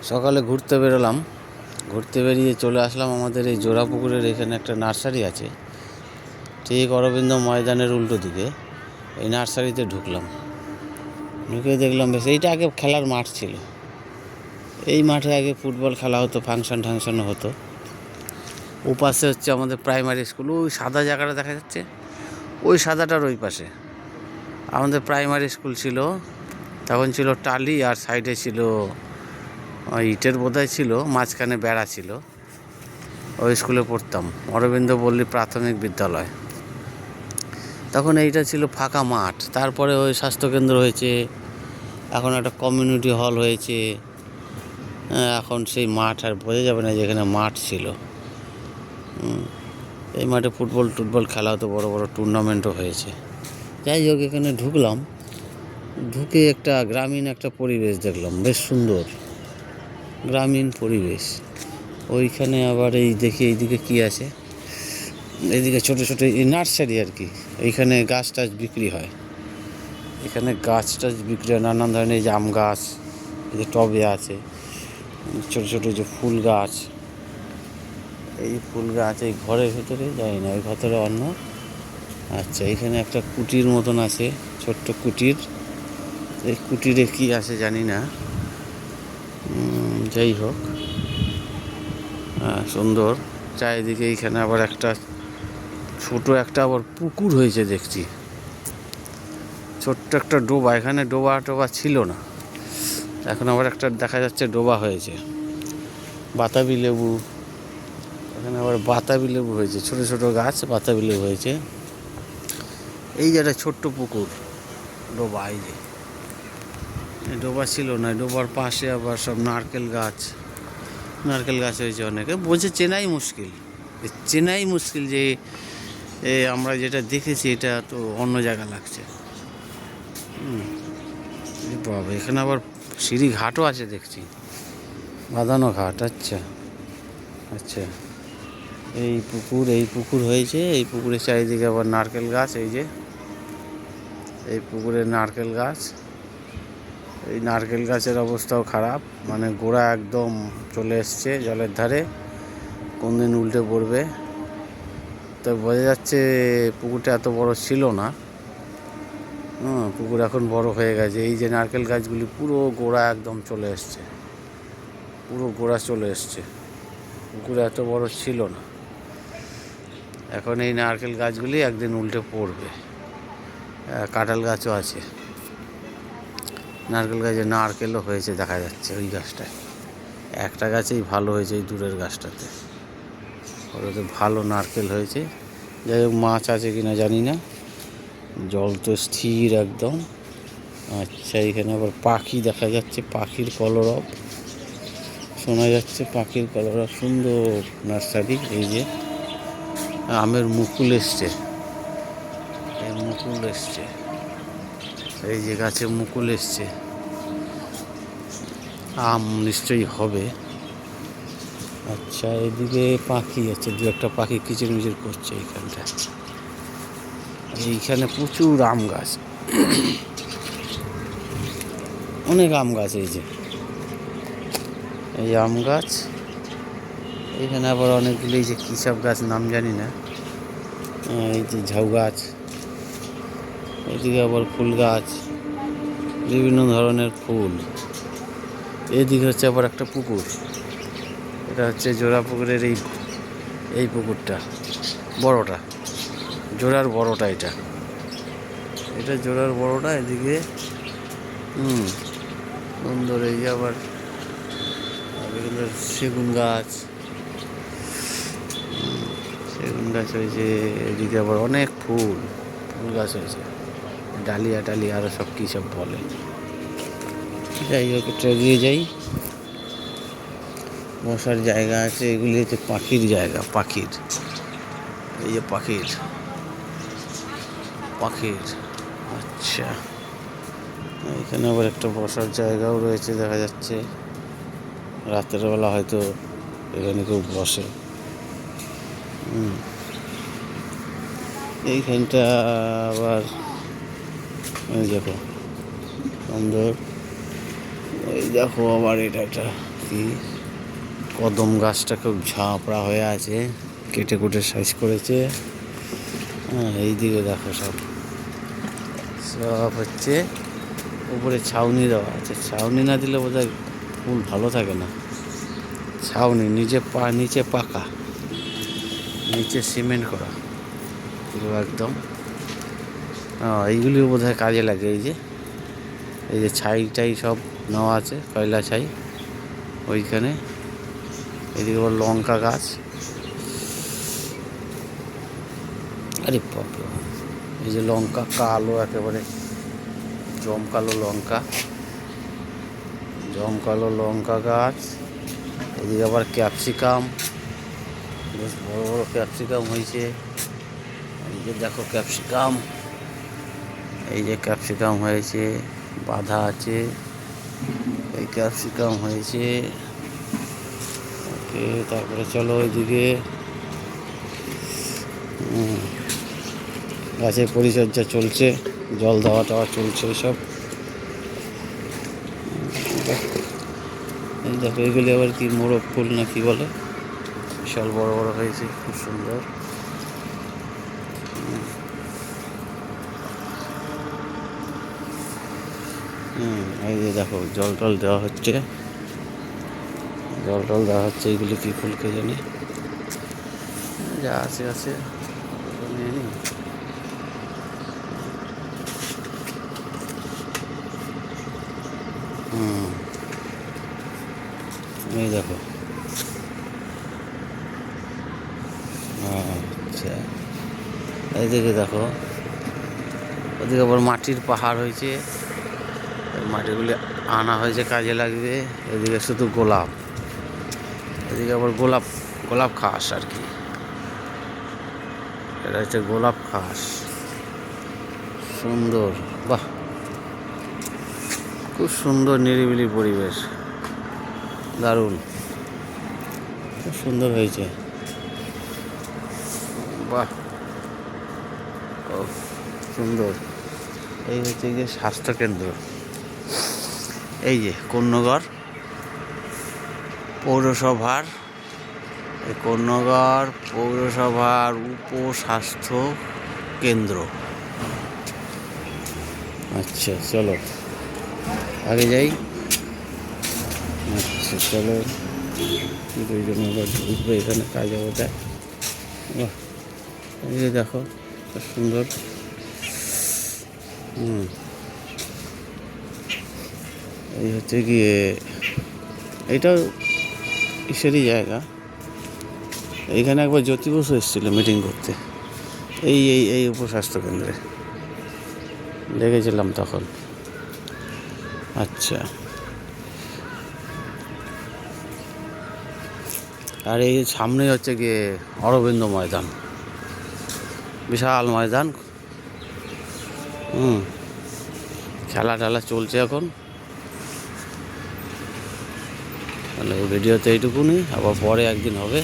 সকালে ঘুরতে বেরোলাম, ঘুরতে বেরিয়ে চলে আসলাম আমাদের এই জোড়াপুকুরের এখানে একটা নার্সারি আছে, ঠিক অরবিন্দ ময়দানের উল্টো দিকে। এই নার্সারিতে ঢুকলাম, ঢুকে দেখলাম বেশ, এইটা আগে খেলার মাঠ ছিল। এই মাঠে আগে ফুটবল খেলা হতো, ফাংশনও হতো। ওপাশে হচ্ছে আমাদের প্রাইমারি স্কুল, ওই সাদা জায়গাটা দেখা যাচ্ছে, ওই সাদাটার ওই পাশে আমাদের প্রাইমারি স্কুল ছিল। তখন ছিল টালি, আর সাইডে ছিল ইটের বোধহয় ছিল, মাঝখানে বেড়া ছিল। ওই স্কুলে পড়তাম, অরবিন্দ পল্লী প্রাথমিক বিদ্যালয়। তখন এইটা ছিল ফাঁকা মাঠ। তারপরে ওই স্বাস্থ্যকেন্দ্র হয়েছে, এখন একটা কমিউনিটি হল হয়েছে। এখন সেই মাঠ আর বোঝা যাবে না যেখানে মাঠ ছিল। এই মাঠে ফুটবল খেলা হতো, বড় বড় টুর্নামেন্টও হয়েছে। যাই হোক, এখানে ঢুকলাম, ঢুকে একটা গ্রামীণ একটা পরিবেশ দেখলাম, বেশ সুন্দর গ্রামীণ পরিবেশ। ওইখানে আবার এই দেখি এইদিকে কি আছে, এইদিকে ছোটো ছোটো এই নার্সারি আর কি। এইখানে গাছ টাছ বিক্রি হয়, এখানে গাছ টাছ বিক্রি হয় নানান ধরনের। যে আম গাছ, এই যে টবে আছে, ছোটো ছোটো যে ফুল গাছ, এই ফুল গাছ এই ঘরের ভেতরে যাই না, ওই ভেতরে অন্য। আচ্ছা, এখানে একটা কুটির মতন আছে, ছোট্ট কুটির। এই কুটিরে কি আছে জানি না, যাই হোক সুন্দর। চারিদিকে এইখানে আবার একটা ছোট একটা আবার পুকুর হয়েছে দেখছি, ছোট্ট একটা ডোবা। এখানে ডোবা ছিল না, এখন আবার একটা দেখা যাচ্ছে ডোবা হয়েছে। বাতাবি লেবু, এখানে আবার বাতাবি লেবু হয়েছে, ছোট ছোট গাছ, বাতাবি লেবু হয়েছে। এই যে একটা ছোট্ট পুকুর, ডোবা। এই যে ডোবা ছিল না, ডোবার পাশে আবার সব নারকেল গাছ হয়েছে অনেকে। চেনাই মুশকিল যে আমরা যেটা দেখেছি এটা তো অন্য জায়গা লাগছে। বাবা, এখানে আবার সিঁড়ি ঘাটও আছে দেখছি, বাঁধানো ঘাট। আচ্ছা, এই পুকুর হয়েছে। এই পুকুরের চারিদিকে আবার নারকেল গাছ। এই যে এই পুকুরের নারকেল গাছ, এই নারকেল গাছের অবস্থাও খারাপ, মানে গোড়া একদম চলে এসছে জলের ধারে, কোন দিন উল্টে পড়বে। তো বোঝা যাচ্ছে পুকুরটা এত বড় ছিল না। পুকুর এখন বড় হয়ে গেছে। এই যে নারকেল গাছগুলি পুরো গোড়া একদম চলে এসছে, পুকুর এত বড় ছিল না। এখন এই নারকেল গাছগুলি একদিন উল্টে পড়বে। কাঁঠাল গাছও আছে, নারকেল গাছে নারকেলও হয়েছে দেখা যাচ্ছে। ওই গাছটায় একটা গাছেই ভালো হয়েছে, এই দূরের গাছটাতে ওটাতে ভালো নারকেল হয়েছে। যাই হোক, মাছ আছে কিনা জানি না, জল তো স্থির একদম। আচ্ছা, এখানে আবার পাখি দেখা যাচ্ছে, পাখির কলরব শোনা যাচ্ছে, পাখির কলরব। সুন্দর নার্সারি। এই যে আমের মুকুল এসছে, এই যে গাছে মুকুল এসছে, আম নিশ্চয়ই হবে। আচ্ছা, এদিকে পাখি আছে, দু একটা পাখি কিচিরমিচির করছে এইখানটা। এইখানে প্রচুর আম গাছ, অনেক আম গাছ। এই আম গাছ, এইখানে আবার অনেকগুলি যে কী সব গাছ নাম জানি না। এই যে ঝাউ গাছ, এদিকে আবার ফুল গাছ, বিভিন্ন ধরনের ফুল। এদিকে হচ্ছে আবার একটা পুকুর, এটা হচ্ছে জোড়া পুকুরের এই পুকুরটা বড়টা, জোড়ার বড়টা। এটা জোড়ার বড়টা। এদিকে সুন্দর। এই যে আবার সেগুন গাছ হয়েছে। এদিকে আবার অনেক ফুল গাছ হয়েছে, ডালিয়া আরও সব কী সব বলে। যাই হোক, একটু এগিয়ে যাই, বসার জায়গা আছে। এগুলি হচ্ছে পাখির জায়গা, এই যে পাখির। আচ্ছা, এখানে আবার একটা বসার জায়গাও রয়েছে দেখা যাচ্ছে। রাতের বেলা হয়তো এখানে কেউ বসে। এইখানটা আবার দেখো সুন্দর। এই দেখো আবার এটা একটা কি কদম গাছটা খুব ঝাঁপড়া হয়ে আছে, কেটে কুটে সাইজ করেছে। হ্যাঁ, এইদিকে দেখো সব সব হচ্ছে উপরে ছাউনি দেওয়া আছে। ছাউনি না দিলে বোধহয় ফুল ভালো থাকে না। ছাউনি নিচে পাকা, নিচে সিমেন্ট করা পুরো একদম। এইগুলিও বোধহয় কাজে লাগে। এই যে ছাইটাই সব নেওয়া আছে, কয়লা ছাই ওইখানে। এদিকে আবার লঙ্কা গাছ। আরে বাবা, এই যে লঙ্কা কালো, একেবারে জমকালো লঙ্কা গাছ। এদিকে আবার ক্যাপসিকাম, বেশ বড় বড় ক্যাপসিকাম হয়েছে। এই যে দেখো ক্যাপসিকাম, এই যে ক্যাপসিকাম হয়েছে, বাঁধা আছে। এই ক্যাপসিকাম হয়েছে। ওকে, তারপরে চলো ওইদিকে। গাছের পরিচর্যা চলছে, জল দেওয়া টাওয়া চলছে সব। এই দেখো, এগুলি আবার কি মোরগ ফুল না কি বলে, বিশাল বড় বড় হয়েছে, খুব সুন্দর। এই যে দেখো জল টল দেওয়া হচ্ছে, এইগুলি কি ফুল কে জানি, যা আছে নিয়ে নি। এই দেখো, আচ্ছা, এইদিকে দেখো, ওদিকে আবার মাটির পাহাড় হয়েছে। মাটিগুলি আনা হয়েছে, কাজে লাগবে। এদিকে শুধু গোলাপ, এদিকে আবার গোলাপ ঘাস আর কি। এটা হচ্ছে গোলাপ ঘাস, সুন্দর। বাহ, খুব সুন্দর নিরিবিলি পরিবেশ, দারুণ, খুব সুন্দর হয়েছে। বাহ, ও সুন্দর। এই হচ্ছে গিয়ে স্বাস্থ্যকেন্দ্র। এই যে কন্যগড় পৌরসভার, এই কন্যগড় পৌরসভার উপস্বাস্থ্য কেন্দ্র। আচ্ছা চলো আগে যাই। আচ্ছা চলো, দুইজন আবার ঢুকবে এখানে, কাজে ওটা। বাহ, এই যে দেখো খুব সুন্দর। এই হচ্ছে গিয়ে, এইটাও কিসেরই জায়গা। এইখানে একবার জ্যোতি বসু এসেছিল মিটিং করতে, এই উপস্বাস্থ্য কেন্দ্রে দেখেছিলাম তখন। আচ্ছা, আর এই সামনে হচ্ছে গিয়ে অরবিন্দ ময়দান, বিশাল ময়দান। খেলা টেলা চলছে এখন। তাহলে ভিডিওতে এইটুকুনি, আবার পরে একদিন হবে।